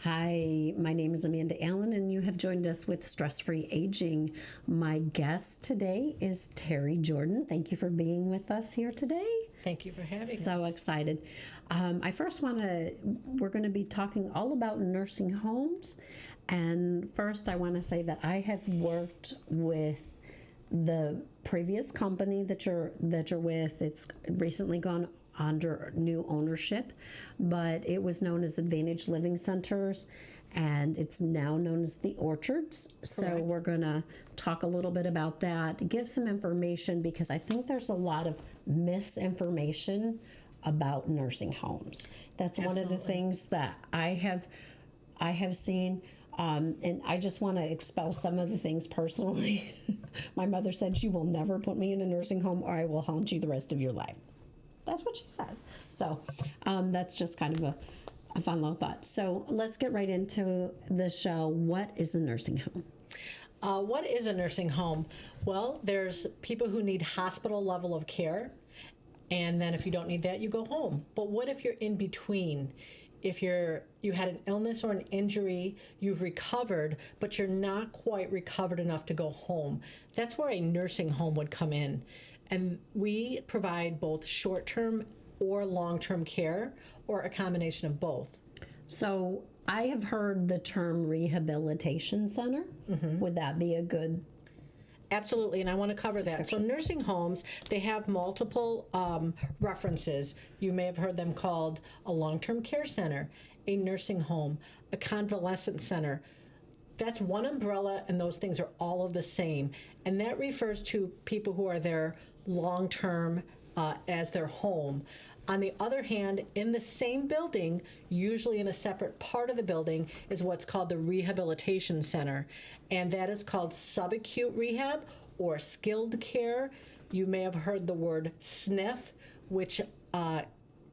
Hi, my name is Amanda Allen, and you have joined us with Stress Free Aging. My guest today is Terry Jordan. Thank you for being with us here today. Thank you for having us. So excited. I first we're going to be talking all about nursing homes. And first, I want to say that I have worked with the previous company that you're with. It's recently gone under new ownership, but it was known as Advantage Living Centers, and it's now known as the Orchards. So Correct. we're going to talk a little bit about that, give some information, because I think there's a lot of misinformation about nursing homes. That's one of the Absolutely. things that I have seen. And I just want to expel some of the things personally. My mother said she will never put me in a nursing home, or I will haunt you the rest of your life. That's what she says. So that's just kind of a fun little thought. So let's get right into the show. What is a nursing home? What is a nursing home? Well, there's people who need hospital level of care, and then if you don't need that, you go home. But what if you're in between? If you had an illness or an injury, you've recovered, but you're not quite recovered enough to go home. That's where a nursing home would come in. And we provide both short-term or long-term care, or a combination of both. So I have heard the term rehabilitation center. Would that be a good? Absolutely, and I want to cover that. So nursing homes, they have multiple references. You may have heard them called a long-term care center, a nursing home, a convalescent center. That's one umbrella, and those things are all of the same. And that refers to people who are there long-term as their home. On the other hand, in the same building, usually in a separate part of the building, is what's called the rehabilitation center. And that is called subacute rehab or skilled care. You may have heard the word SNF, which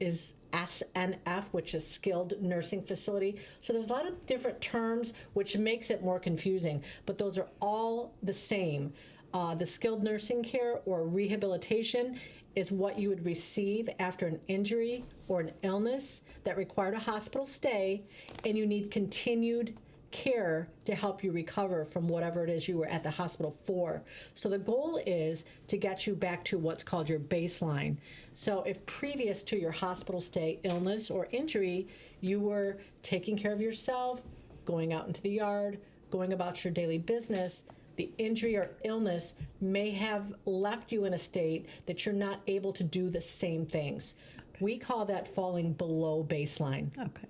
is SNF, which is skilled nursing facility. So there's a lot of different terms, which makes it more confusing, but those are all the same. The skilled nursing care or rehabilitation is what you would receive after an injury or an illness that required a hospital stay, and you need continued care to help you recover from whatever it is you were at the hospital for. So the goal is to get you back to what's called your baseline. So if previous to your hospital stay, illness, or injury, you were taking care of yourself, going out into the yard, going about your daily business, the injury or illness may have left you in a state that you're not able to do the same things. Okay. We call that falling below baseline. Okay.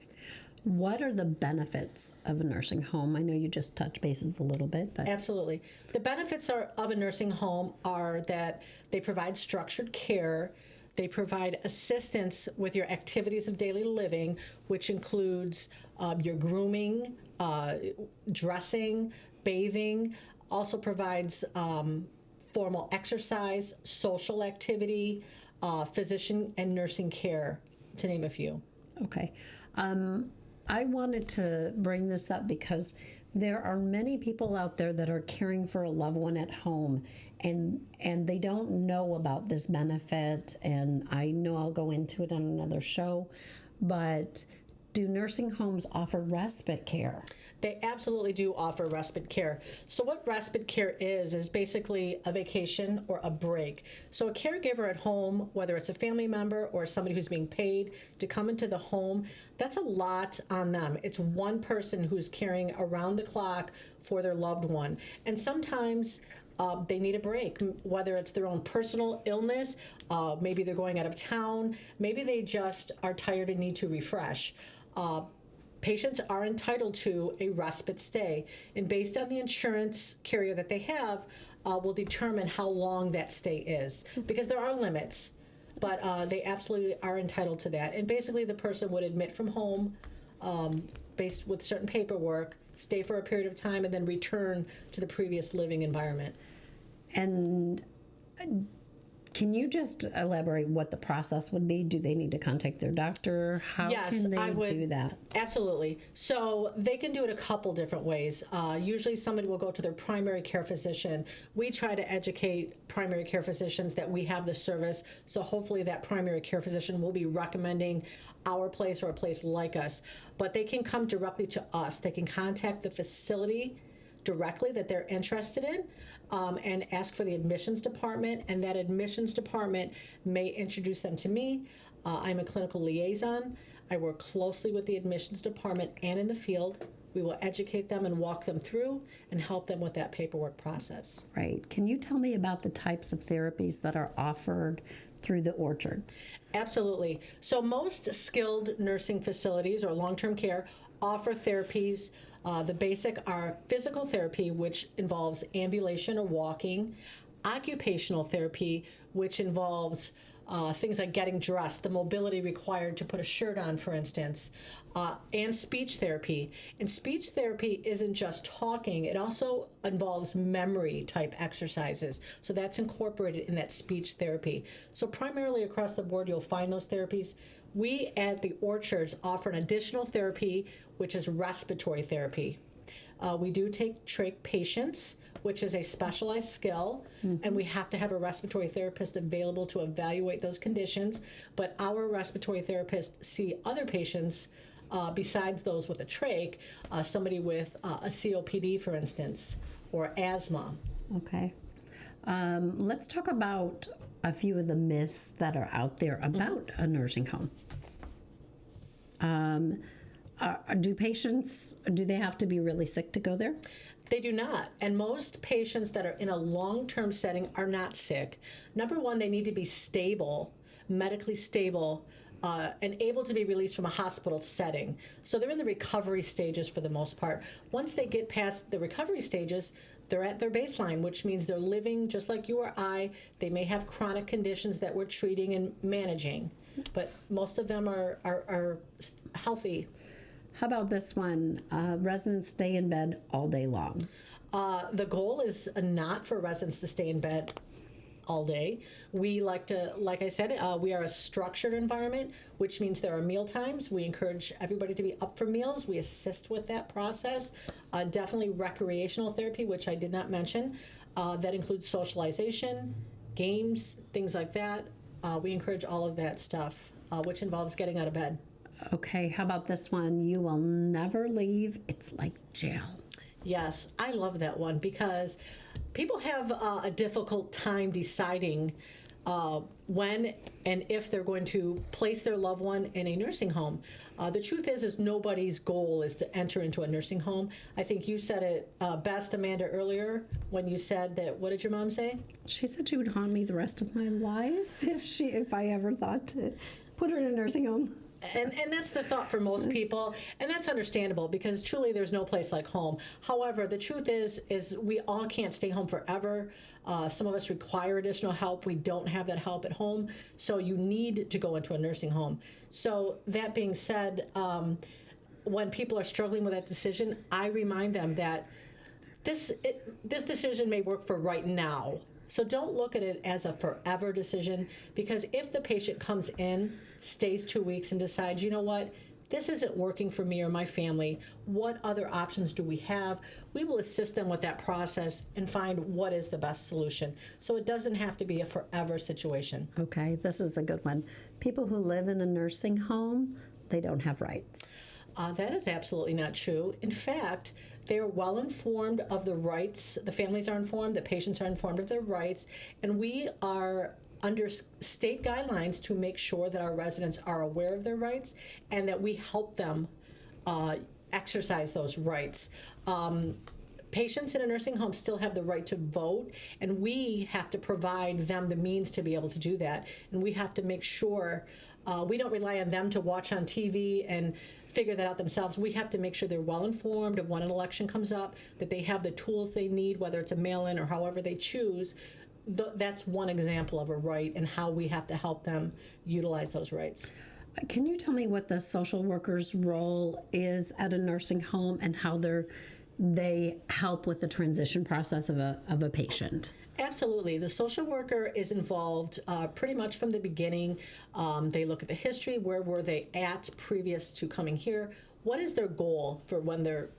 What are the benefits of a nursing home? I know you just touched bases a little bit, but Absolutely. The benefits of a nursing home are that they provide structured care. They provide assistance with your activities of daily living, which includes your grooming, dressing, bathing. Also provides formal exercise, social activity, physician and nursing care, to name a few. Okay. I wanted to bring this up because there are many people out there that are caring for a loved one at home, and they don't know about this benefit, and I know I'll go into it on another show, but do nursing homes offer respite care? They absolutely do offer respite care. So what respite care is basically a vacation or a break. So a caregiver at home, whether it's a family member or somebody who's being paid to come into the home, that's a lot on them. It's one person who's caring around the clock for their loved one. And sometimes they need a break, whether it's their own personal illness, maybe they're going out of town, maybe they just are tired and need to refresh. Patients are entitled to a respite stay, and based on the insurance carrier that they have, will determine how long that stay is, because there are limits, but they absolutely are entitled to that. And basically the person would admit from home, based with certain paperwork, stay for a period of time, and then return to the previous living environment. And Can you just elaborate what the process would be? Do they need to contact their doctor? How Yes, can they I would. do that? Absolutely. So they can do it a couple different ways. Usually somebody will go to their primary care physician. We try to educate primary care physicians that we have the service. So hopefully that primary care physician will be recommending our place or a place like us. But they can come directly to us. They can contact the facility directly that they're interested in, and ask for the admissions department, and that admissions department may introduce them to me. I'm a clinical liaison. I work closely with the admissions department and in the field. We will educate them and walk them through and help them with that paperwork process. Right. Can you tell me about the types of therapies that are offered through the orchards? Absolutely. So most skilled nursing facilities or long-term care offer therapies. The basic are physical therapy, which involves ambulation or walking, occupational therapy, which involves things like getting dressed, the mobility required to put a shirt on, for instance, and speech therapy. And speech therapy isn't just talking, it also involves memory type exercises. So that's incorporated in that speech therapy. So primarily across the board, you'll find those therapies. We at the Orchards offer an additional therapy, which is respiratory therapy. We do take trach patients, which is a specialized skill, and we have to have a respiratory therapist available to evaluate those conditions. But our respiratory therapists see other patients besides those with a trach, somebody with a COPD, for instance, or asthma. Okay. Let's talk about a few of the myths that are out there about a nursing home. Do patients, do they have to be really sick to go there? They do not. And most patients that are in a long-term setting are not sick. Number one, they need to be stable, medically stable, and able to be released from a hospital setting. So they're in the recovery stages for the most part. Once they get past the recovery stages, they're at their baseline, which means they're living just like you or I. They may have chronic conditions that we're treating and managing, but most of them are healthy. How about this one? Residents stay in bed all day long. The goal is not for residents to stay in bed all day. We like to, like I said, we are a structured environment, which means there are meal times. We encourage everybody to be up for meals. We assist with that process. Definitely recreational therapy, which I did not mention. That includes socialization, games, things like that. We encourage all of that stuff, which involves getting out of bed. Okay, how about this one? You will never leave. It's like jail. Yes, I love that one because people have a difficult time deciding when and if they're going to place their loved one in a nursing home. The truth is nobody's goal is to enter into a nursing home. I think you said it best, Amanda, earlier when you said that, what did your mom say? She said she would haunt me the rest of my life if I ever thought to put her in a nursing home. And that's the thought for most people, and that's understandable because truly there's no place like home. However, the truth is we all can't stay home forever. Some of us require additional help. We don't have that help at home, so you need to go into a nursing home. So that being said, when people are struggling with that decision, I remind them that this decision may work for right now. So don't look at it as a forever decision, because if the patient comes in, stays 2 weeks, and decides, you know what, this isn't working for me or my family, what other options do we have? We will assist them with that process and find what is the best solution. So it doesn't have to be a forever situation. Okay, this is a good one. People who live in a nursing home, they don't have rights. That is absolutely not true. In fact, they're well informed of the rights. The families are informed, the patients are informed of their rights, and we are under state guidelines to make sure that our residents are aware of their rights and that we help them exercise those rights. Patients in a nursing home still have the right to vote, and we have to provide them the means to be able to do that. And we have to make sure we don't rely on them to watch on TV and figure that out themselves. We have to make sure they're well informed of when an election comes up, that they have the tools they need, whether it's a mail-in or however they choose. That's one example of a right and how we have to help them utilize those rights. Can you tell me what the social worker's role is at a nursing home and how they're they help with the transition process of a patient. Absolutely. The social worker is involved pretty much from the beginning. They look at the history. Where were they at previous to coming here? What is their goal for when they're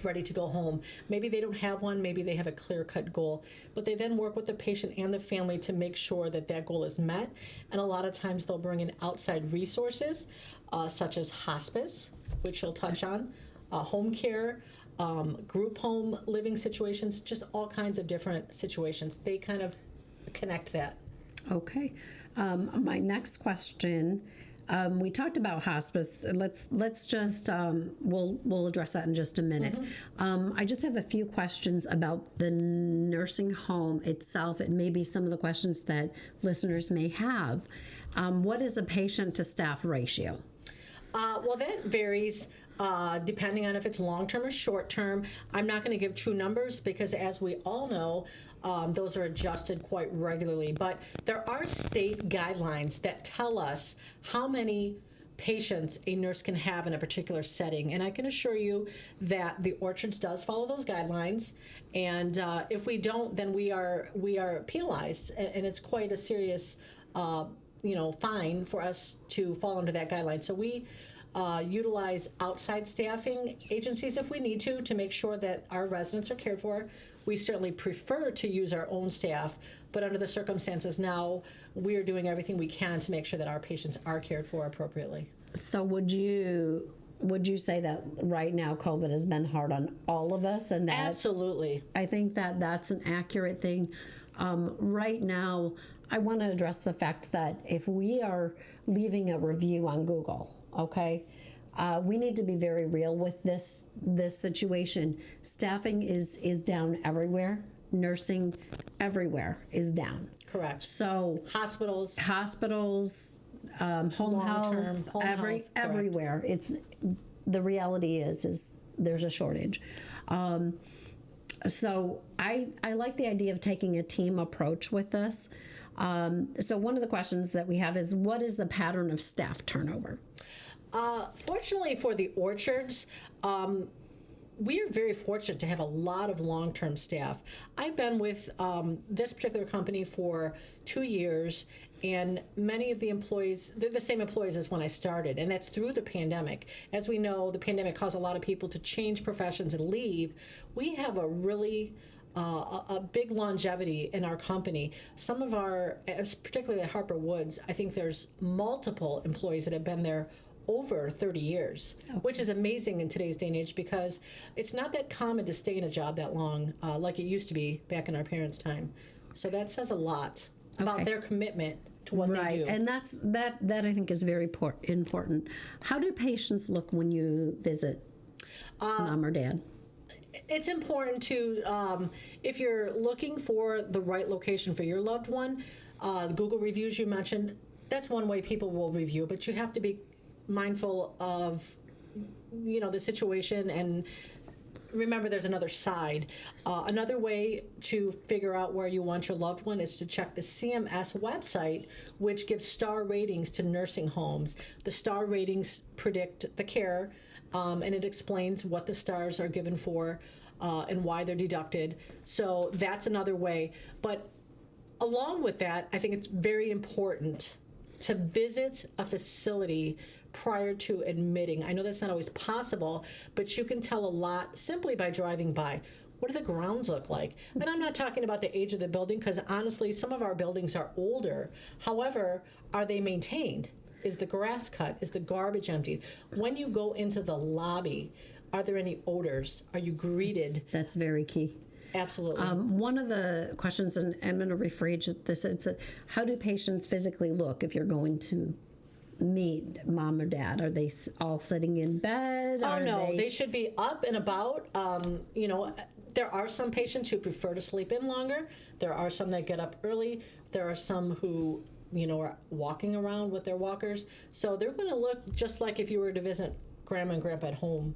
ready to go home? Maybe they don't have one. Maybe they have a clear-cut goal. But they then work with the patient and the family to make sure that that goal is met. And a lot of times they'll bring in outside resources, such as hospice, which you'll touch on, home care, group home living situations, just all kinds of different situations. They kind of connect that. Okay. My next question, we talked about hospice. Let's just we'll address that in just a minute. I just have a few questions about the nursing home itself. It may be some of the questions that listeners may have. What is a patient to staff ratio? Well, that varies depending on if it's long-term or short-term. I'm not going to give true numbers because, as we all know, those are adjusted quite regularly. But there are state guidelines that tell us how many patients a nurse can have in a particular setting. And I can assure you that the Orchards does follow those guidelines. And if we don't, then we are penalized. And it's quite a serious fine for us to fall under that guideline. So we utilize outside staffing agencies if we need to make sure that our residents are cared for. We certainly prefer to use our own staff, but under the circumstances now, we are doing everything we can to make sure that our patients are cared for appropriately. So would you say that right now COVID has been hard on all of us, and that Absolutely. I think that that's an accurate thing. Right now, I want to address the fact that if we are leaving a review on Google, okay, we need to be very real with this situation. Staffing is down everywhere. Nursing everywhere is down. Correct. So Hospitals, home Long-term health, home health, everywhere. It's the reality is there's a shortage. So I like the idea of taking a team approach with this. So one of the questions that we have is, what is the pattern of staff turnover? Fortunately for the Orchards, we are very fortunate to have a lot of long-term staff. I've been with this particular company for 2 years, and many of the employees, they're the same employees as when I started, and that's through the pandemic. As we know, the pandemic caused a lot of people to change professions and leave. We have a really a big longevity in our company. Some of our, particularly at Harper Woods, I think there's multiple employees that have been there over 30 years, which is amazing in today's day and age because it's not that common to stay in a job that long like it used to be back in our parents' time. So that says a lot about their commitment to what they do. And that I think is very important. How do patients look when you visit mom or dad? It's important to, if you're looking for the right location for your loved one, Google reviews you mentioned, that's one way people will review, but you have to be mindful of, the situation and remember there's another side. Another way to figure out where you want your loved one is to check the CMS website, which gives star ratings to nursing homes. The star ratings predict the care, and it explains what the stars are given for and why they're deducted. So that's another way. But along with that, I think it's very important to visit a facility prior to admitting. I know that's not always possible, but you can tell a lot simply by driving by. What do the grounds look like? And I'm not talking about the age of the building, because honestly, some of our buildings are older. However, are they maintained? Is the grass cut? Is the garbage emptied? When you go into the lobby, are there any odors? Are you greeted? That's very key. Absolutely. One of the questions, and I'm going to rephrase this, how do patients physically look if you're going to meet mom or dad? Are they all sitting in bed? Oh, no, they should be up and about. There are some patients who prefer to sleep in longer. There are some that get up early. There are some who, are walking around with their walkers. So they're going to look just like if you were to visit grandma and grandpa at home.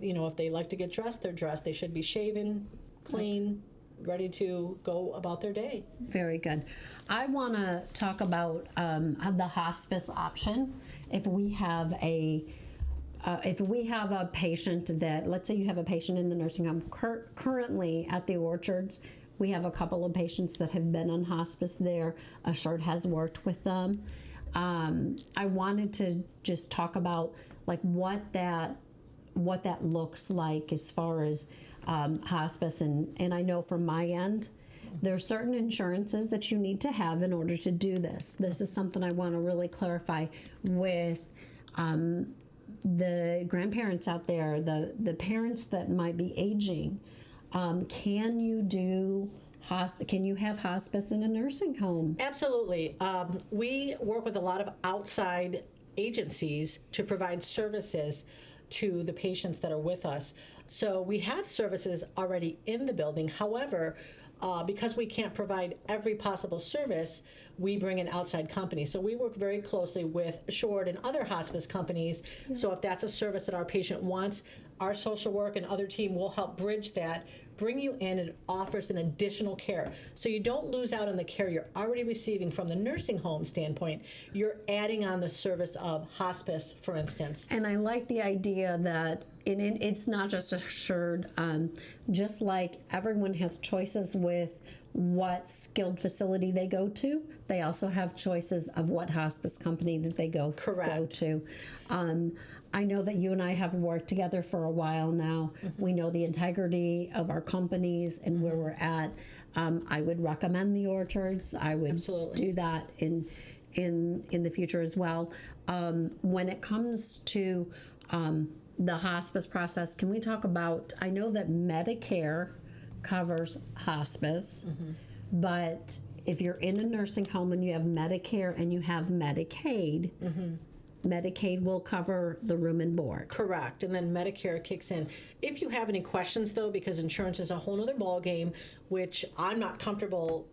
If they like to get dressed, they're dressed. They should be shaven, clean, ready to go about their day. Very good. I want to talk about the hospice option. If we have a if we have a patient that, let's say you have a patient in the nursing home currently at the Orchards, we have a couple of patients that have been on hospice there. Assured has worked with them. I wanted to just talk about like what that looks like as far as hospice, and I know from my end, there are certain insurances that you need to have in order to do this. This is something I want to really clarify with the grandparents out there, the parents that might be aging. Can you have hospice in a nursing home? Absolutely. We work with a lot of outside agencies to provide services to the patients that are with us. So we have services already in the building. However, because we can't provide every possible service, we bring in outside companies. So we work very closely with Assured and other hospice companies. So if that's a service that our patient wants, our social work and other team will help bridge that, bring you in, and offers an additional care. So you don't lose out on the care you're already receiving from the nursing home standpoint. You're adding on the service of hospice, for instance. And I like the idea that it's not just Assured, just like everyone has choices with what skilled facility they go to, they also have choices of what hospice company that they go to. I know that you and I have worked together for a while now. We know the integrity of our companies and where we're at. I would recommend the Orchards. I would do that in the future as well. When it comes to the hospice process, can we talk about, I know that Medicare covers hospice, but if you're in a nursing home and you have Medicare and you have Medicaid, Medicaid will cover the room and board. Correct, and then Medicare kicks in. If you have any questions, though, because insurance is a whole other ballgame, which I'm not comfortable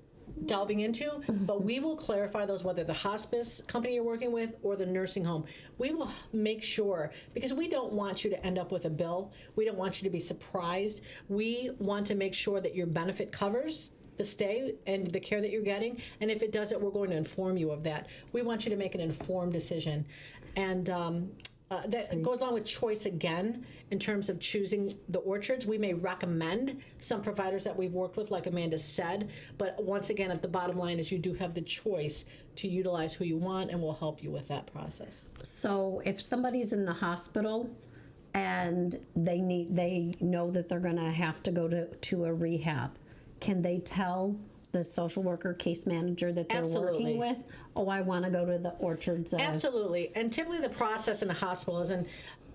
delving into, but we will clarify those, whether the hospice company you're working with or the nursing home. We will make sure, because we don't want you to end up with a bill. We don't want you to be surprised. We want to make sure that your benefit covers the stay and the care that you're getting, and if it doesn't, we're going to inform you of that. We want you to make an informed decision. And that goes along with choice again in terms of choosing the Orchards. We may recommend some providers that we've worked with, like Amanda said, but once again, at the bottom line is you do have the choice to utilize who you want, and we'll help you with that process. So if somebody's in the hospital and they know that they're going to have to go to a rehab, can they tell the social worker, case manager that they're working with, oh, I want to go to the Orchards? Absolutely. And typically the process in a hospital is, and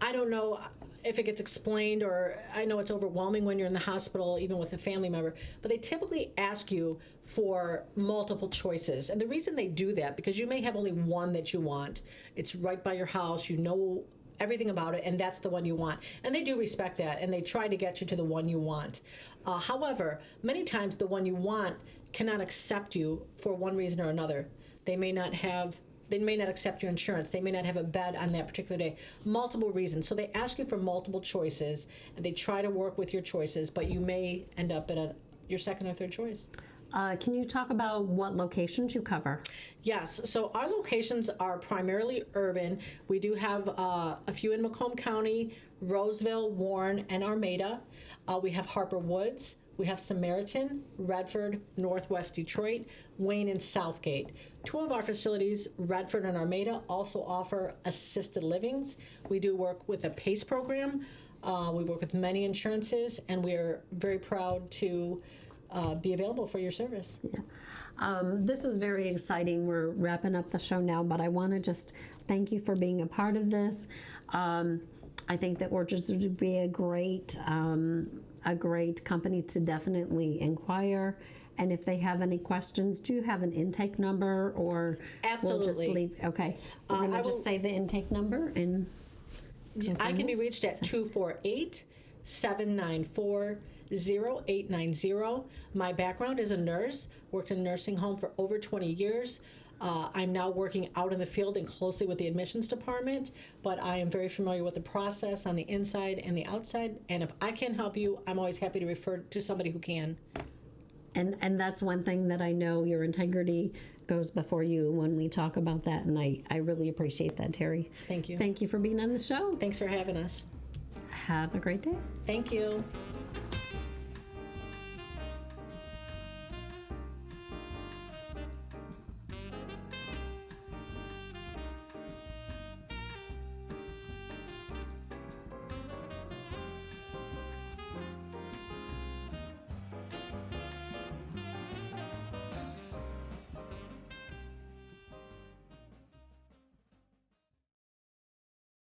I don't know if it gets explained, or I know it's overwhelming when you're in the hospital, even with a family member, but they typically ask you for multiple choices. And the reason they do that, because you may have only one that you want. It's right by your house, you know everything about it, and that's the one you want. And they do respect that, and they try to get you to the one you want. However, many times the one you want cannot accept you for one reason or another. They may not accept your insurance. They may not have a bed on that particular day. Multiple reasons. So they ask you for multiple choices, and they try to work with your choices, but you may end up at your second or third choice. Can you talk about what locations you cover? Yes, so our locations are primarily urban. We do have a few in Macomb County, Roseville, Warren, and Armada. We have Harper Woods. We have Samaritan, Redford, Northwest Detroit, Wayne, and Southgate. Two of our facilities, Redford and Armada, also offer assisted livings. We do work with a PACE program. We work with many insurances, and we are very proud to be available for your service. Yeah. This is very exciting. We're wrapping up the show now, but I want to just thank you for being a part of this. I think that Orchards would be a great company to definitely inquire. And if they have any questions, do you have an intake number, or Absolutely. We'll just leave? Okay, we're going to just say the intake number, and I can be reached at 248-794-0890. My background is a nurse, worked in a nursing home for over 20 years. I'm now working out in the field and closely with the admissions department, but I am very familiar with the process on the inside and the outside, and if I can help you, I'm always happy to refer to somebody who can. And that's one thing that I know, your integrity goes before you when we talk about that, and I really appreciate that, Terry. Thank you. Thank you for being on the show. Thanks for having us. Have a great day. Thank you.